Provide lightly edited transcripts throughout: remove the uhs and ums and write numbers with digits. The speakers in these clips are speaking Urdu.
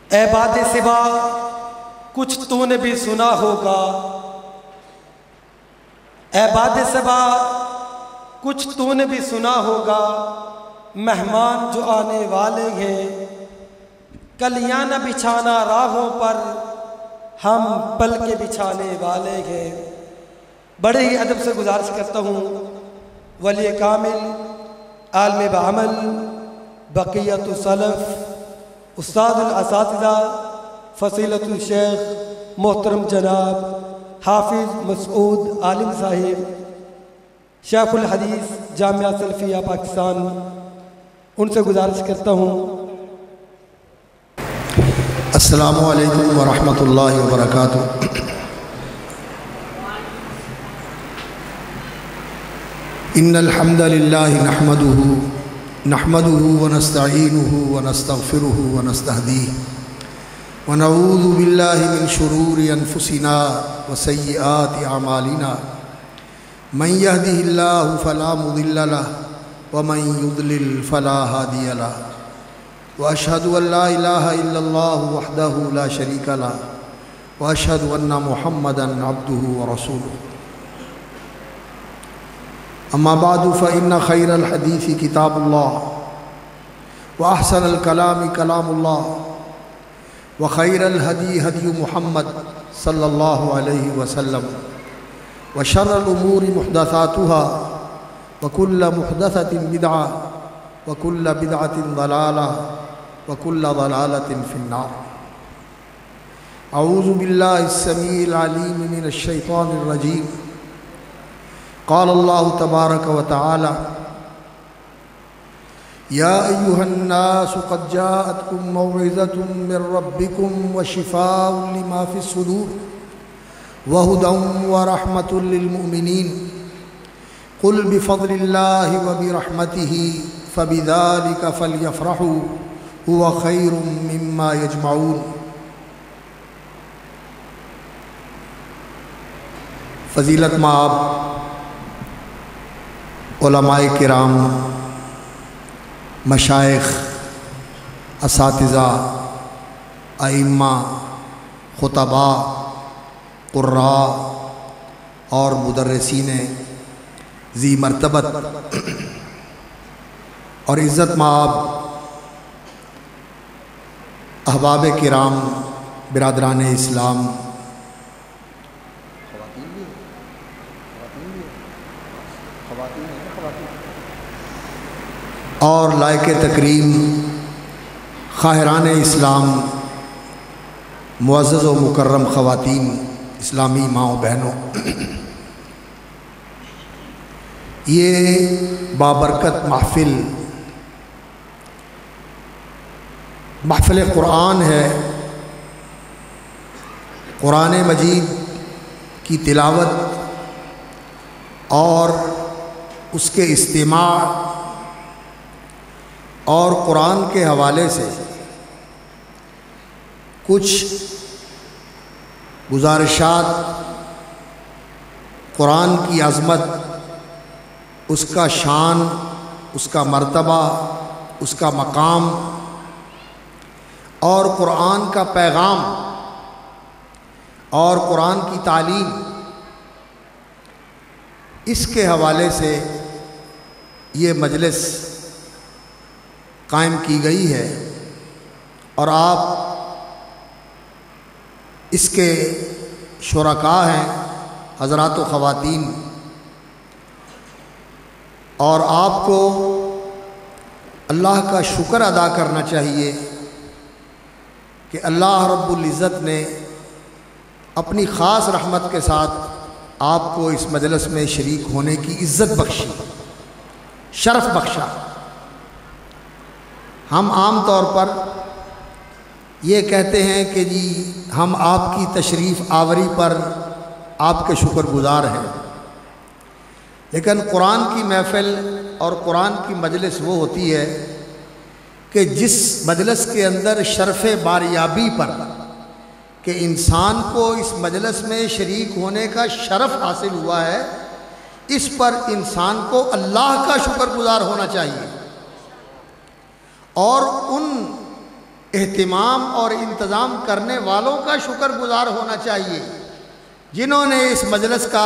اے باد صبا کچھ تو نے بھی سنا ہوگا، اے باد صبا کچھ تو نے بھی سنا ہوگا، مہمان جو آنے والے ہیں کلیاں نہ بچھانا راہوں پر، ہم پل کے بچھانے والے ہیں۔ بڑے ہی ادب سے گزارش کرتا ہوں ولی کامل عالم بعمل بقیت السلف استاد الاساتذہ فضیلت الشیخ محترم جناب حافظ مسعود عالم صاحب شیخ الحدیث جامعہ سلفیہ پاکستان، ان سے گزارش کرتا ہوں۔ السلام علیکم ورحمۃ اللہ وبرکاتہ۔ ان الحمد للہ نحمده ونستعینه ونستغفره ونستهدیه ونعوذ باللہ من شرور انفسنا وسیئات اعمالنا، من یهده اللہ فلا مضل له ومن یضلل فلا ہادی له، واشهد ان لا الہ الا اللہ وحدہ لا شریک له، واشهد ان محمدا عبدہ ورسولہ۔ اما بعد فإن خیر الحدیث کتاب اللہ، واحسن الکلام کلام اللہ، وخیر الہدی ہدی محمد صلی اللہ علیہ وسلم، وشر الامور محدثاتها وکل محدثۃ بدعہ وکل بدعۃ ضلالہ وکل ضلالۃ فی النار۔ اعوذ باللہ السمیع العلیم من الشیطان الرجیم۔ قال اللہ تبارک و تعالی یا ایہا الناس قد جاءتکم موعظۃ من ربکم وشفاء لما فی الصدور وہدی ورحمۃ للمؤمنین قل بفضل اللہ وبرحمتہ فبذلک فلیفرحوا هو خیر مما یجمعون۔ فضیلت مآب علماء کرام، مشائخ، اساتذہ، ائمہ، خطباء، قراء اور مدرسین ذی مرتبت اور عزت مآب احباب کرام، برادران اسلام، اور لائق تکریم خواہران اسلام، معزز و مکرم خواتین، اسلامی ماؤں بہنوں، یہ بابرکت محفل قرآن ہے۔ قرآن مجید کی تلاوت اور اس کے استماع اور قرآن کے حوالے سے کچھ گزارشات، قرآن کی عظمت، اس کا شان، اس کا مرتبہ، اس کا مقام اور قرآن کا پیغام اور قرآن کی تعلیم، اس کے حوالے سے یہ مجلس قائم کی گئی ہے، اور آپ اس کے شرکاء ہیں حضرات و خواتین، اور آپ کو اللہ کا شکر ادا کرنا چاہیے کہ اللہ رب العزت نے اپنی خاص رحمت کے ساتھ آپ کو اس مجلس میں شریک ہونے کی عزت بخشی، شرف بخشا۔ ہم عام طور پر یہ کہتے ہیں کہ جی ہم آپ کی تشریف آوری پر آپ کے شکر گزار ہیں، لیکن قرآن کی محفل اور قرآن کی مجلس وہ ہوتی ہے کہ جس مجلس کے اندر شرف باریابی پر کہ انسان کو اس مجلس میں شریک ہونے کا شرف حاصل ہوا ہے، اس پر انسان کو اللہ کا شکر گزار ہونا چاہیے، اور ان اہتمام اور انتظام کرنے والوں کا شکر گزار ہونا چاہیے، جنہوں نے اس مجلس کا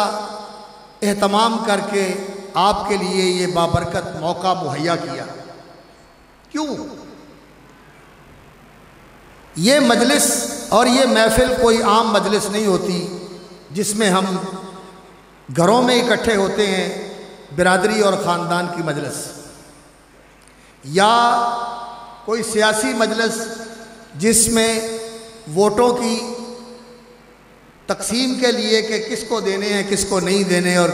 اہتمام کر کے آپ کے لیے یہ بابرکت موقع مہیا کیا۔ کیوں؟ یہ مجلس اور یہ محفل کوئی عام مجلس نہیں ہوتی جس میں ہم گھروں میں اکٹھے ہوتے ہیں، برادری اور خاندان کی مجلس، یا کوئی سیاسی مجلس جس میں ووٹوں کی تقسیم کے لیے کہ کس کو دینے ہیں کس کو نہیں دینے اور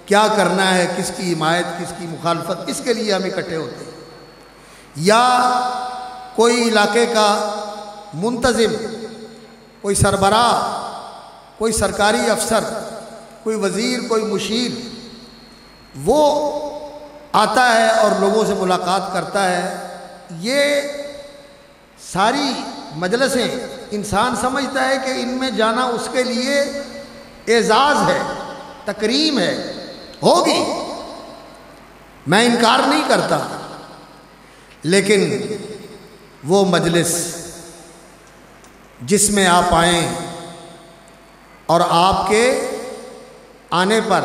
کیا کرنا ہے، کس کی حمایت کس کی مخالفت، اس کے لیے ہم اکٹھے ہوتے ہیں، یا کوئی علاقے کا منتظم، کوئی سربراہ، کوئی سرکاری افسر، کوئی وزیر، کوئی مشیر، وہ آتا ہے اور لوگوں سے ملاقات کرتا ہے۔ یہ ساری مجلسیں انسان سمجھتا ہے کہ ان میں جانا اس کے لیے اعزاز ہے، تکریم ہے، ہوگی، میں انکار نہیں کرتا، لیکن وہ مجلس جس میں آپ آئیں اور آپ کے آنے پر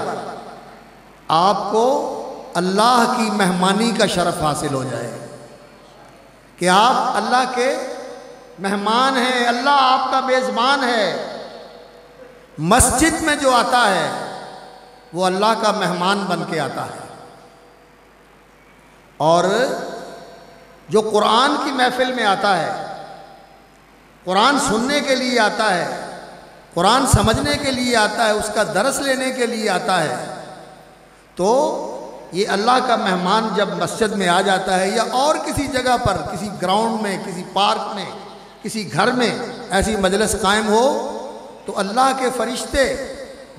آپ کو اللہ کی مہمانی کا شرف حاصل ہو جائے کہ آپ اللہ کے مہمان ہیں، اللہ آپ کا میزبان ہے۔ مسجد میں جو آتا ہے وہ اللہ کا مہمان بن کے آتا ہے، اور جو قرآن کی محفل میں آتا ہے، قرآن سننے کے لیے آتا ہے، قرآن سمجھنے کے لیے آتا ہے، اس کا درس لینے کے لیے آتا ہے، تو یہ اللہ کا مہمان جب مسجد میں آ جاتا ہے یا اور کسی جگہ پر، کسی گراؤنڈ میں، کسی پارک میں، کسی گھر میں ایسی مجلس قائم ہو، تو اللہ کے فرشتے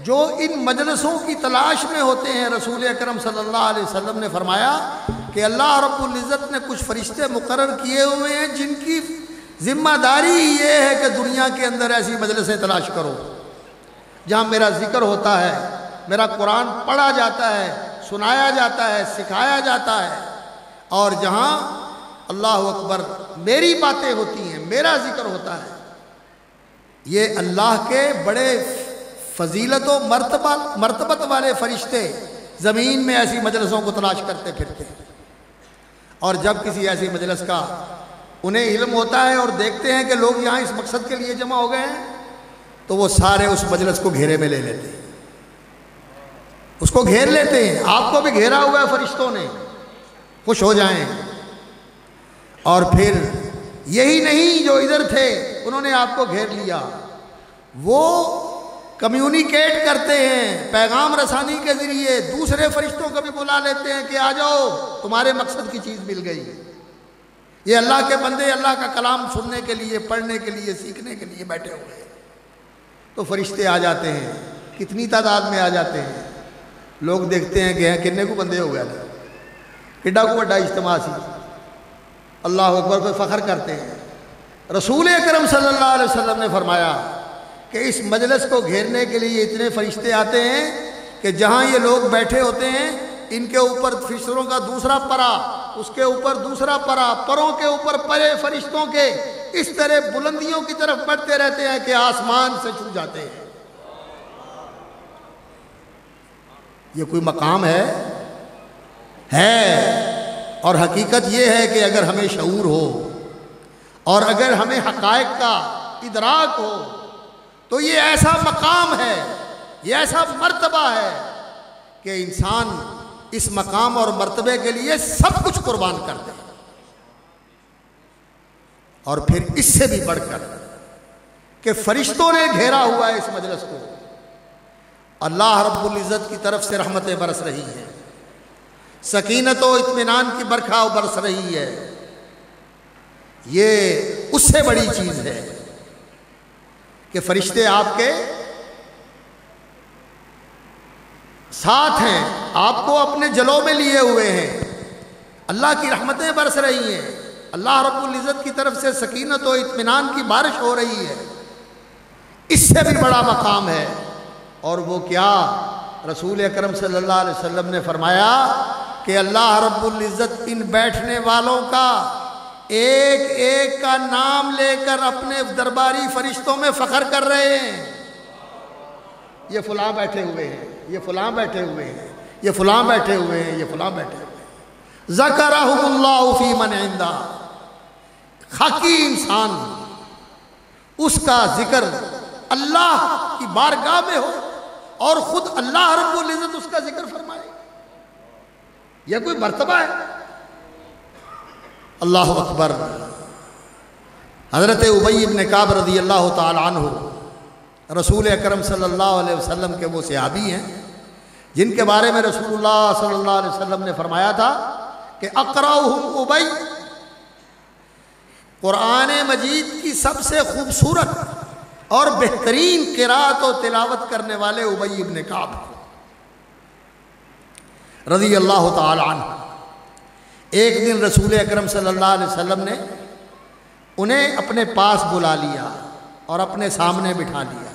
جو ان مجلسوں کی تلاش میں ہوتے ہیں، رسول اکرم صلی اللہ علیہ وسلم نے فرمایا کہ اللہ رب العزت نے کچھ فرشتے مقرر کیے ہوئے ہیں جن کی ذمہ داری یہ ہے کہ دنیا کے اندر ایسی مجلسیں تلاش کرو جہاں میرا ذکر ہوتا ہے، میرا قرآن پڑھا جاتا ہے، سنایا جاتا ہے، سکھایا جاتا ہے، اور جہاں اللہ اکبر میری باتیں ہوتی ہیں، میرا ذکر ہوتا ہے۔ یہ اللہ کے بڑے فضیلت و مرتبت والے فرشتے زمین میں ایسی مجلسوں کو تلاش کرتے پھرتے ہیں، اور جب کسی ایسی مجلس کا انہیں علم ہوتا ہے اور دیکھتے ہیں کہ لوگ یہاں اس مقصد کے لیے جمع ہو گئے ہیں، تو وہ سارے اس مجلس کو گھیرے میں لے لیتے ہیں، اس کو گھیر لیتے ہیں۔ آپ کو بھی گھیرا ہوا ہے فرشتوں نے، خوش ہو جائیں۔ اور پھر یہی نہیں، جو ادھر تھے انہوں نے آپ کو گھیر لیا، وہ کمیونیکیٹ کرتے ہیں، پیغام رسانی کے ذریعے دوسرے فرشتوں کو بھی بلا لیتے ہیں کہ آ جاؤ، تمہارے مقصد کی چیز مل گئی۔ یہ اللہ کے بندے اللہ کا کلام سننے کے لیے، پڑھنے کے لیے، سیکھنے کے لیے بیٹھے ہوئے ہیں، تو فرشتے آ جاتے ہیں، کتنی تعداد میں آ جاتے ہیں۔ لوگ دیکھتے ہیں کہ کنے کو بندے ہو گئے تھے، کڈا کو بڑا اجتماع سی، اللہ اکبر پہ فخر کرتے ہیں۔ رسول اکرم صلی اللہ علیہ وسلم نے فرمایا کہ اس مجلس کو گھیرنے کے لیے اتنے فرشتے آتے ہیں کہ جہاں یہ لوگ بیٹھے ہوتے ہیں ان کے اوپر فرشتوں کا دوسرا پرا، اس کے اوپر دوسرا پرا، پروں کے اوپر پرے فرشتوں کے اس طرح بلندیوں کی طرف بڑھتے رہتے ہیں کہ آسمان سے چھو جاتے ہیں۔ یہ کوئی مقام ہے؟ اور حقیقت یہ ہے کہ اگر ہمیں شعور ہو اور اگر ہمیں حقائق کا ادراک ہو تو یہ ایسا مقام ہے، یہ ایسا مرتبہ ہے کہ انسان اس مقام اور مرتبے کے لیے سب کچھ قربان کر دے، اور پھر اس سے بھی بڑھ کر کہ فرشتوں نے گھیرا ہوا ہے اس مجلس کو، اللہ رب العزت کی طرف سے رحمتیں برس رہی ہیں، سکینت و اطمینان کی برکھا برس رہی ہے۔ یہ اس سے بڑی چیز ہے کہ فرشتے آپ کے ساتھ ہیں، آپ کو اپنے جلوں میں لیے ہوئے ہیں، اللہ کی رحمتیں برس رہی ہیں، اللہ رب العزت کی طرف سے سکینت و اطمینان کی بارش ہو رہی ہے۔ اس سے بھی بڑا مقام ہے، اور وہ کیا؟ رسول اکرم صلی اللہ علیہ وسلم نے فرمایا کہ اللہ رب العزت ان بیٹھنے والوں کا ایک ایک کا نام لے کر اپنے درباری فرشتوں میں فخر کر رہے ہیں، یہ فلاں بیٹھے ہوئے ہیں، یہ فلاں بیٹھے ہوئے ہیں، یہ فلاں بیٹھے ہوئے ہیں، یہ فلاں بیٹھے ہوئے ہیں۔ ذکرہم اللہ فی من عندہ، حقی انسان اس کا ذکر اللہ کی بارگاہ میں ہو اور خود اللہ رب العزت اس کا ذکر فرمائے، یہ کوئی مرتبہ ہے؟ اللہ اکبر۔ حضرت ابی بن کعب رضی اللہ تعالی عنہ رسول اکرم صلی اللہ علیہ وسلم کے وہ صحابی ہیں جن کے بارے میں رسول اللہ صلی اللہ علیہ وسلم نے فرمایا تھا کہ اقرأہم ابی، قرآن مجید کی سب سے خوبصورت اور بہترین قرأت و تلاوت کرنے والے ابی بن کعب رضی اللہ تعالی عنہ۔ ایک دن رسول اکرم صلی اللہ علیہ وسلم نے انہیں اپنے پاس بلا لیا اور اپنے سامنے بٹھا لیا۔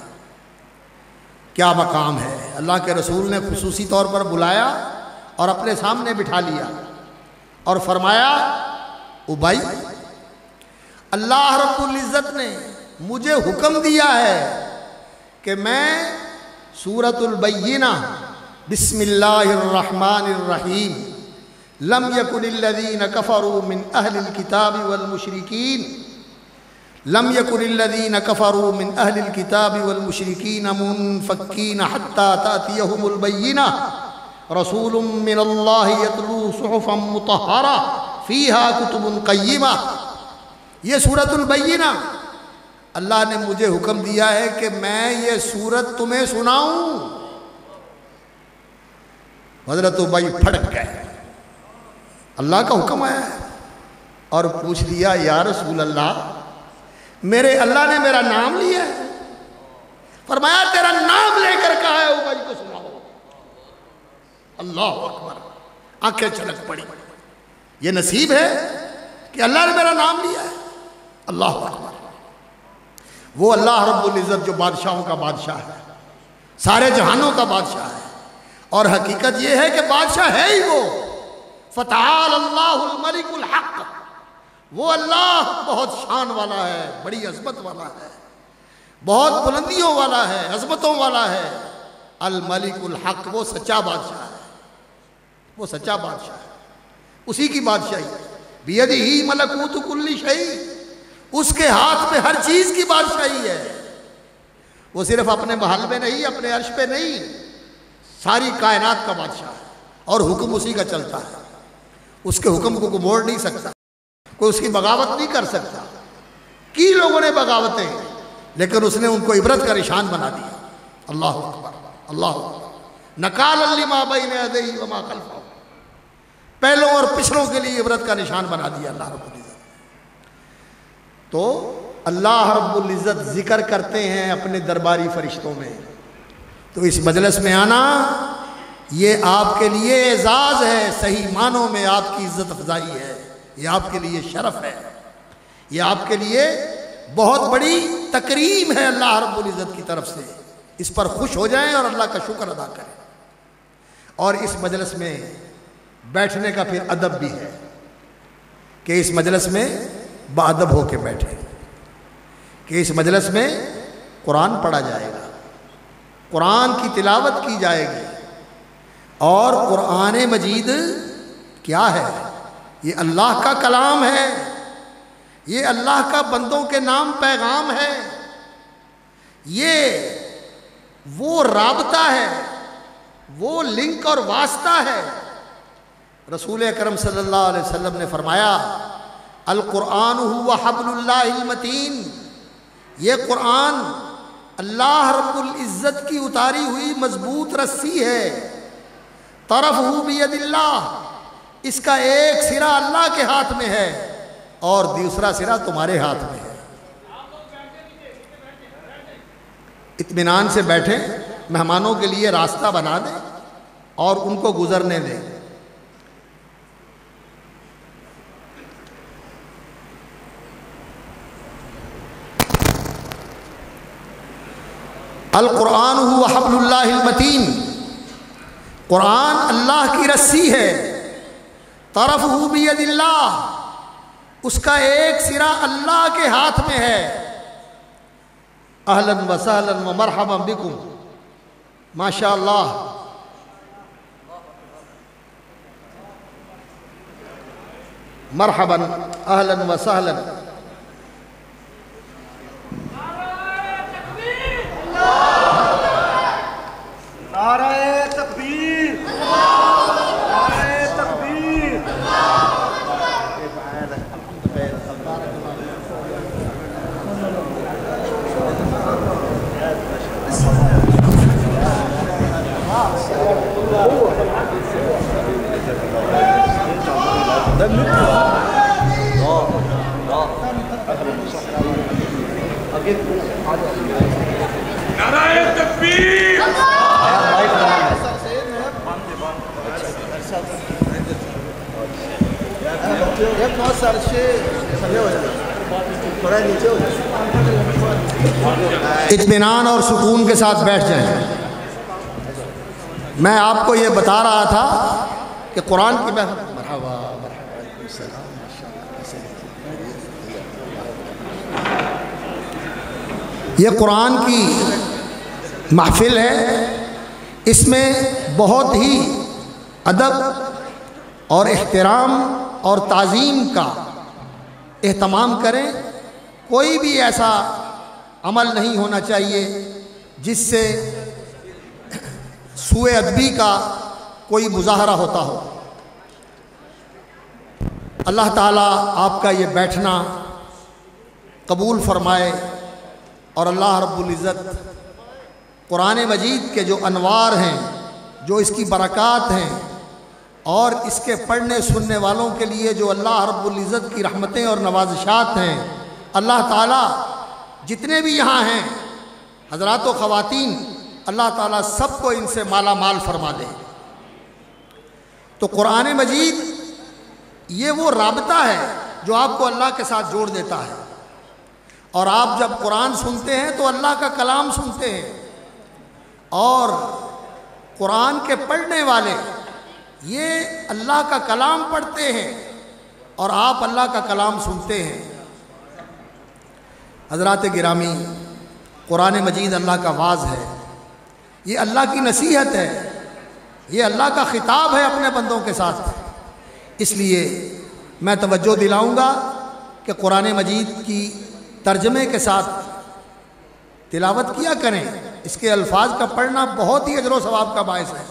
کیا مقام ہے! اللہ کے رسول نے خصوصی طور پر بلایا اور اپنے سامنے بٹھا لیا اور فرمایا، ابی، اللہ رب العزت نے مجھے حکم دیا ہے کہ میں سورۃ البینہ بسم اللہ الرحمن الرحیم لم یکن الذین کفروا من اہل الکتاب والمشرکین لم یکن الذین کفروا من اہل الکتاب والمشرکین منفکین حتی تأتیہم البینہ رسول من اللہ یتلو صحفا مطہرہ فیہا کتب قیمہ۔ یہ سورۃ البینہ اللہ نے مجھے حکم دیا ہے کہ میں یہ سورت تمہیں سناؤں۔ حضرت ابی پھڑک گئے، اللہ کا حکم آیا ہے، اور پوچھ لیا، یا رسول اللہ، میرے اللہ نے میرا نام لیا ہے؟ فرمایا تیرا نام لے کر کہا ہے ابی کو سناؤ۔ اللہ اکبر، آنکھیں چھلک پڑی، یہ نصیب ہے کہ اللہ نے میرا نام لیا ہے۔ اللہ اکبر۔ وہ اللہ رب العزت جو بادشاہوں کا بادشاہ ہے، سارے جہانوں کا بادشاہ ہے، اور حقیقت یہ ہے کہ بادشاہ ہے ہی وہ، فتعال اللہ الملک الحق، وہ اللہ بہت شان والا ہے، بڑی عظمت والا ہے، بہت بلندیوں والا ہے، عظمتوں والا ہے، الملک الحق، وہ سچا بادشاہ ہے، وہ سچا بادشاہ ہے، اسی کی بادشاہی، بیدہ ملکوت کل شیء، اس کے ہاتھ میں ہر چیز کی بادشاہی ہے۔ وہ صرف اپنے محل میں نہیں، اپنے عرش پہ نہیں، ساری کائنات کا بادشاہ ہے، اور حکم اسی کا چلتا ہے، اس کے حکم کو کوئی موڑ نہیں سکتا، کوئی اس کی بغاوت نہیں کر سکتا۔ کی لوگوں نے بغاوتیں، لیکن اس نے ان کو عبرت کا نشان بنا دیا۔ اللہ اکبر، اللہ اکبر۔ نکالا لما بین یدیہ وما خلفہ، پہلوں اور پچھلوں کے لیے عبرت کا نشان بنا دیا اللہ رب العزت۔ تو اللہ رب العزت ذکر کرتے ہیں اپنے درباری فرشتوں میں، تو اس مجلس میں آنا یہ آپ کے لیے اعزاز ہے، صحیح معنوں میں آپ کی عزت افزائی ہے، یہ آپ کے لیے شرف ہے، یہ آپ کے لیے بہت بڑی تکریم ہے اللہ رب العزت کی طرف سے۔ اس پر خوش ہو جائیں اور اللہ کا شکر ادا کریں۔ اور اس مجلس میں بیٹھنے کا پھر ادب بھی ہے کہ اس مجلس میں باادب ہو کے بیٹھیں، کہ اس مجلس میں قرآن پڑھا جائے گا، قرآن کی تلاوت کی جائے گی، اور قرآن مجید کیا ہے؟ یہ اللہ کا کلام ہے، یہ اللہ کا بندوں کے نام پیغام ہے، یہ وہ رابطہ ہے، وہ لنک اور واسطہ ہے۔ رسول اکرم صلی اللہ علیہ وسلم نے فرمایا، القرآن هو حبل اللہ المتین، یہ قرآن اللہ رب العزت کی اتاری ہوئی مضبوط رسی ہے، طرفہ بید اللہ، اس کا ایک سرا اللہ کے ہاتھ میں ہے اور دوسرا سرا تمہارے ہاتھ میں ہے۔ اطمینان سے بیٹھیں، مہمانوں کے لیے راستہ بنا دیں اور ان کو گزرنے دیں۔ القرآن هو حبل اللہ المتین، قرآن اللہ کی رسی ہے، طرفہ بید اللہ، اس کا ایک سرا اللہ کے ہاتھ میں ہے۔ اہلاً و سہلاً و مرحبا بکم، ماشاء اللہ۔ مرحبا، اہلاً و سہلاً۔ نعرہ تکبیر، نعرہ تکبیر۔ نعرہ تکبیر۔ اطمینان اور سکون کے ساتھ بیٹھ جائیں۔ میں آپ کو یہ بتا رہا تھا کہ قرآن کی یہ قرآن کی محفل ہے، اس میں بہت ہی ادب اور احترام اور تعظیم کا اہتمام کریں۔ کوئی بھی ایسا عمل نہیں ہونا چاہیے جس سے سوء ادبی کا کوئی مظاہرہ ہوتا ہو۔ اللہ تعالیٰ آپ کا یہ بیٹھنا قبول فرمائے، اور اللہ رب العزت قرآن مجید کے جو انوار ہیں، جو اس کی برکات ہیں، اور اس کے پڑھنے سننے والوں کے لیے جو اللہ رب العزت کی رحمتیں اور نوازشات ہیں، اللہ تعالیٰ جتنے بھی یہاں ہیں حضرات و خواتین، اللہ تعالیٰ سب کو ان سے مالا مال فرما دے۔ تو قرآن مجید یہ وہ رابطہ ہے جو آپ کو اللہ کے ساتھ جوڑ دیتا ہے، اور آپ جب قرآن سنتے ہیں تو اللہ کا کلام سنتے ہیں، اور قرآن کے پڑھنے والے یہ اللہ کا کلام پڑھتے ہیں اور آپ اللہ کا کلام سنتے ہیں۔ حضرات گرامی، قرآن مجید اللہ کا واعظ ہے، یہ اللہ کی نصیحت ہے، یہ اللہ کا خطاب ہے اپنے بندوں کے ساتھ۔ اس لیے میں توجہ دلاؤں گا کہ قرآن مجید کی ترجمے کے ساتھ تلاوت کیا کریں۔ اس کے الفاظ کا پڑھنا بہت ہی اجر و ثواب کا باعث ہے،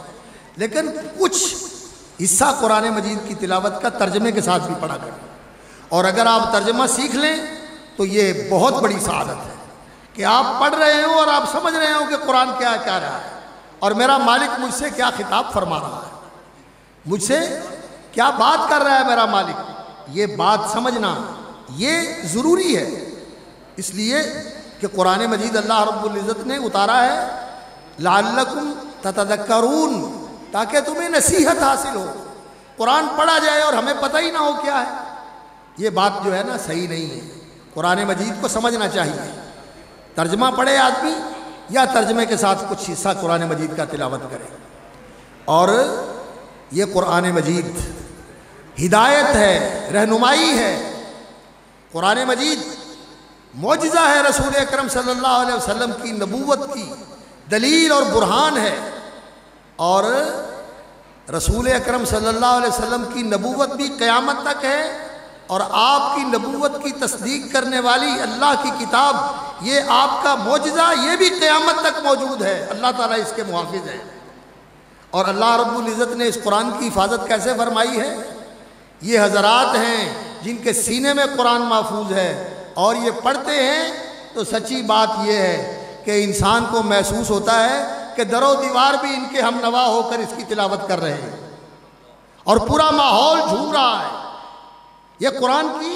لیکن کچھ حصہ قرآن مجید کی تلاوت کا ترجمے کے ساتھ بھی پڑھا کریں، اور اگر آپ ترجمہ سیکھ لیں تو یہ بہت بڑی سعادت ہے کہ آپ پڑھ رہے ہوں اور آپ سمجھ رہے ہوں کہ قرآن کیا کہہ رہا ہے، اور میرا مالک مجھ سے کیا خطاب فرما رہا ہے، مجھ سے کیا بات کر رہا ہے میرا مالک۔ یہ بات سمجھنا یہ ضروری ہے، اس لیے کہ قرآن مجید اللہ رب العزت نے اتارا ہے لعلکم تتذکرون، تاکہ تمہیں نصیحت حاصل ہو۔ قرآن پڑھا جائے اور ہمیں پتہ ہی نہ ہو کیا ہے، یہ بات جو ہے نا صحیح نہیں ہے۔ قرآن مجید کو سمجھنا چاہیے، ترجمہ پڑھے آدمی یا ترجمے کے ساتھ کچھ حصہ قرآن مجید کا تلاوت کرے۔ اور یہ قرآن مجید ہدایت ہے، رہنمائی ہے، قرآن مجید معجزہ ہے، رسول اکرم صلی اللہ علیہ وسلم کی نبوت کی دلیل اور برہان ہے، اور رسول اکرم صلی اللہ علیہ وسلم کی نبوت بھی قیامت تک ہے، اور آپ کی نبوت کی تصدیق کرنے والی اللہ کی کتاب، یہ آپ کا معجزہ، یہ بھی قیامت تک موجود ہے۔ اللہ تعالیٰ اس کے محافظ ہے، اور اللہ رب العزت نے اس قرآن کی حفاظت کیسے فرمائی ہے؟ یہ حضرات ہیں جن کے سینے میں قرآن محفوظ ہے، اور یہ پڑھتے ہیں تو سچی بات یہ ہے کہ انسان کو محسوس ہوتا ہے کہ در و دیوار بھی ان کے ہم نوا ہو کر اس کی تلاوت کر رہے ہیں، اور پورا ماحول جھوم رہا ہے۔ یہ قرآن کی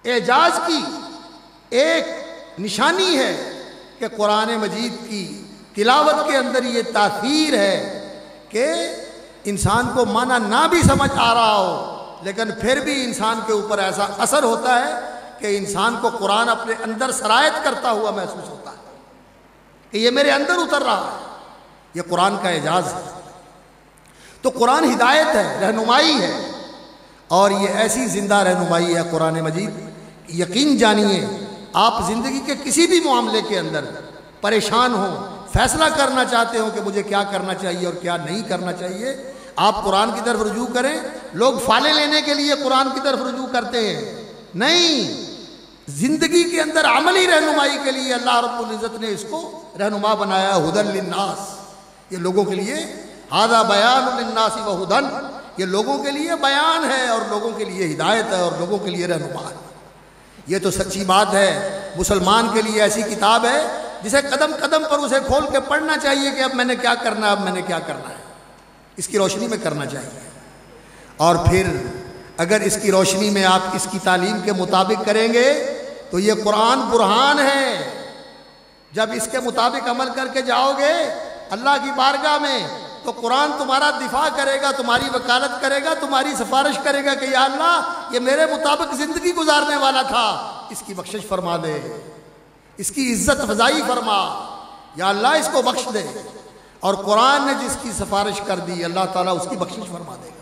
اعجاز کی ایک نشانی ہے کہ قرآن مجید کی تلاوت کے اندر یہ تاثیر ہے کہ انسان کو معنی نہ بھی سمجھ آ رہا ہو، لیکن پھر بھی انسان کے اوپر ایسا اثر ہوتا ہے کہ انسان کو قرآن اپنے اندر سرایت کرتا ہوا محسوس ہوتا ہے کہ یہ میرے اندر اتر رہا ہے۔ یہ قرآن کا اعجاز ہے۔ تو قرآن ہدایت ہے، رہنمائی ہے، اور یہ ایسی زندہ رہنمائی ہے قرآن مجید، یقین جانیے آپ زندگی کے کسی بھی معاملے کے اندر پریشان ہوں، فیصلہ کرنا چاہتے ہو کہ مجھے کیا کرنا چاہیے اور کیا نہیں کرنا چاہیے، آپ قرآن کی طرف رجوع کریں۔ لوگ فالے لینے کے لیے قرآن کی طرف رجوع کرتے ہیں، نہیں، زندگی کے اندر عملی رہنمائی کے لیے اللہ رب العزت نے اس کو رہنما بنایا، ہدی للناس، یہ لوگوں کے لیے، ھذا بیان للناس وہدی، یہ لوگوں کے لیے بیان ہے اور لوگوں کے لیے ہدایت ہے اور لوگوں کے لیے رہنما ہے۔ یہ تو سچی بات ہے، مسلمان کے لیے ایسی کتاب ہے جسے قدم قدم پر اسے کھول کے پڑھنا چاہیے کہ اب میں نے کیا کرنا ہے، اب میں نے کیا کرنا ہے، اس کی روشنی میں کرنا چاہیے۔ اور پھر اگر اس کی روشنی میں آپ اس کی تعلیم کے مطابق کریں گے تو یہ قرآن برہان ہے۔ جب اس کے مطابق عمل کر کے جاؤ گے اللہ کی بارگاہ میں تو قرآن تمہارا دفاع کرے گا، تمہاری وکالت کرے گا، تمہاری سفارش کرے گا کہ یا اللہ یہ میرے مطابق زندگی گزارنے والا تھا، اس کی بخشش فرما دے، اس کی عزت افزائی فرما، یا اللہ اس کو بخش دے۔ اور قرآن نے جس کی سفارش کر دی اللہ تعالیٰ اس کی بخشش فرما دے گا۔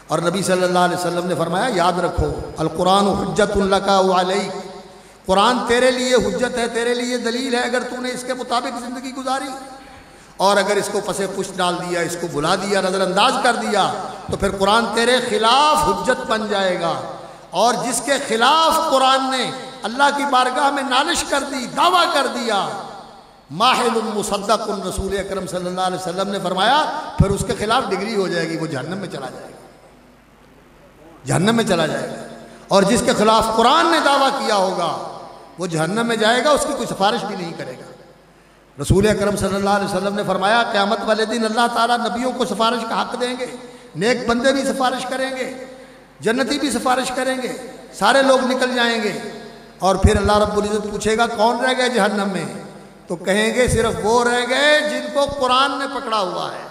اور نبی صلی اللہ علیہ وسلم نے فرمایا یاد رکھو القرآن حجت لک و علیک، قرآن تیرے لیے حجت ہے، تیرے لیے دلیل ہے اگر تو نے اس کے مطابق زندگی گزاری، اور اگر اس کو پسے پشت ڈال دیا، اس کو بھلا دیا، نظر انداز کر دیا تو پھر قرآن تیرے خلاف حجت بن جائے گا۔ اور جس کے خلاف قرآن نے اللہ کی بارگاہ میں نالش کر دی، دعویٰ کر دیا، ماحل مصدق، رسول اکرم صلی اللہ علیہ وسلم نے فرمایا پھر اس کے خلاف ڈگری ہو جائے گی، وہ جہنم میں چلا جائے گا، جہنم میں چلا جائے گا۔ اور جس کے خلاف قرآن نے دعویٰ کیا ہوگا وہ جہنم میں جائے گا، اس کی کوئی سفارش بھی نہیں کرے گا۔ رسول اکرم صلی اللہ علیہ وسلم نے فرمایا قیامت والے دن اللہ تعالیٰ نبیوں کو سفارش کا حق دیں گے، نیک بندے بھی سفارش کریں گے، جنتی بھی سفارش کریں گے، سارے لوگ نکل جائیں گے، اور پھر اللہ رب العزت پوچھے گا کون رہ گئے جہنم میں، تو کہیں گے صرف وہ رہ گئے جن کو قرآن نے پکڑا ہوا ہے،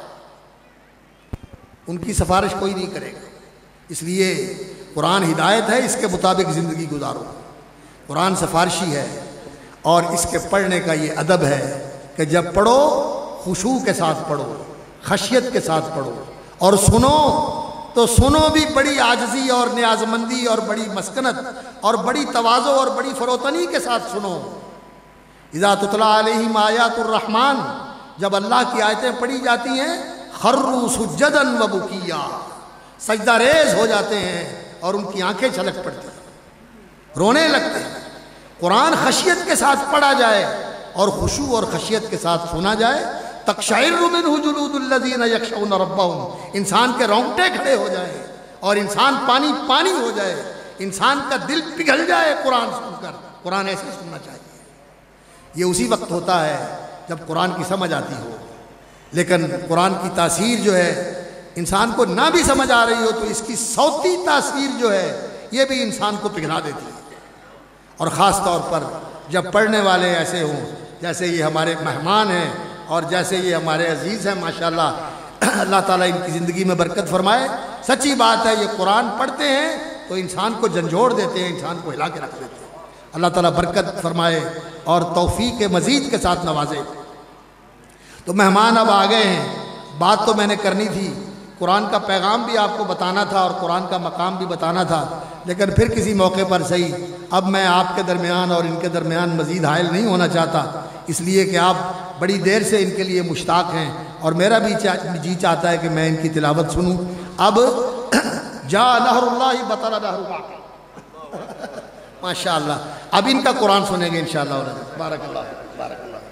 ان کی سفارش کوئی نہیں کرے گا۔ اس لیے قرآن ہدایت ہے، اس کے مطابق زندگی گزارو، قرآن سفارشی ہے، اور اس کے پڑھنے کا یہ ادب ہے کہ جب پڑھو خشوع کے ساتھ پڑھو، خشیت کے ساتھ پڑھو، اور سنو تو سنو بھی بڑی عاجزی اور نیازمندی اور بڑی مسکنت اور بڑی تواضع اور بڑی فروتنی کے ساتھ سنو۔ اذا تتلی علیہم آیات الرحمن، جب اللہ کی آیتیں پڑھی جاتی ہیں خروا سجدا و بکیا، سجدہ ریز ہو جاتے ہیں اور ان کی آنکھیں چھلک پڑتی ہیں، رونے لگتے ہیں۔ قرآن خشیت کے ساتھ پڑھا جائے اور خشوع اور خشیت کے ساتھ سنا جائے، تقشعر منہ جلود الذین یخشون ربہم، انسان کے رونگٹے کھڑے ہو جائیں اور انسان پانی پانی ہو جائے، انسان کا دل پگھل جائے قرآن سن کر۔ قرآن ایسے سننا چاہیے، یہ اسی وقت ہوتا ہے جب قرآن کی سمجھ آتی ہو۔ لیکن قرآن کی تاثیر جو ہے انسان کو نہ بھی سمجھ آ رہی ہو تو اس کی صوتی تاثیر جو ہے یہ بھی انسان کو پگھلا دیتی ہے، اور خاص طور پر جب پڑھنے والے ایسے ہوں جیسے یہ ہمارے مہمان ہیں اور جیسے یہ ہمارے عزیز ہیں ماشاءاللہ، اللہ تعالیٰ ان کی زندگی میں برکت فرمائے۔ سچی بات ہے، یہ قرآن پڑھتے ہیں تو انسان کو جھنجھوڑ دیتے ہیں، انسان کو ہلا کے رکھ دیتے ہیں۔ اللہ تعالیٰ برکت فرمائے اور توفیق مزید کے ساتھ نوازے۔ تو مہمان اب آ گئے ہیں، بات تو میں نے کرنی تھی، قرآن کا پیغام بھی آپ کو بتانا تھا اور قرآن کا مقام بھی بتانا تھا، لیکن پھر کسی موقع پر صحیح اب میں آپ کے درمیان اور ان کے درمیان مزید حائل نہیں ہونا چاہتا، اس لیے کہ آپ بڑی دیر سے ان کے لیے مشتاق ہیں اور میرا بھی جی چاہتا ہے کہ میں ان کی تلاوت سنوں۔ اب جا نہر اللہ بطل نہر ماشاء اللہ، اب ان کا قرآن سنیں گے انشاءاللہ۔ بارک اللہ، بارک اللہ۔